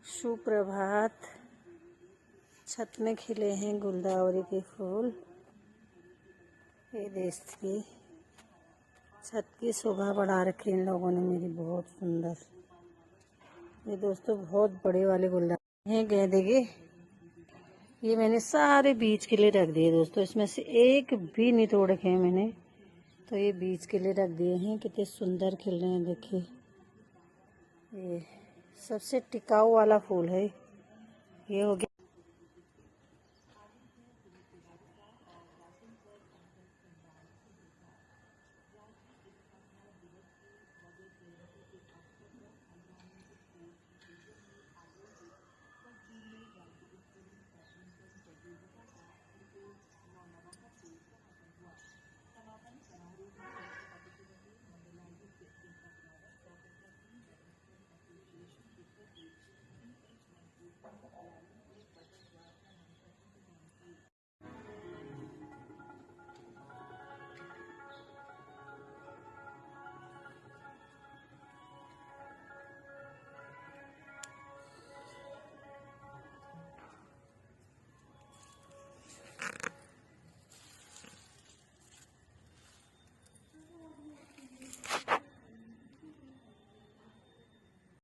सुप्रभात। छत में खिले हैं गुलदावरी के फूल। ये देखिए छत की शोभा बढ़ा रखी इन लोगों ने मेरी, बहुत सुंदर। ये दोस्तों बहुत बड़े वाले गुलदावरी हैं, गेंदे के। ये मैंने सारे बीज के लिए रख दिए दोस्तों, इसमें से एक भी नहीं तोड़ रखे हैं मैंने, तो ये बीज के लिए रख दिए हैं। कितने सुंदर खिल रहे हैं देखिए। ये सबसे टिकाऊ वाला फूल है। ये हो गया।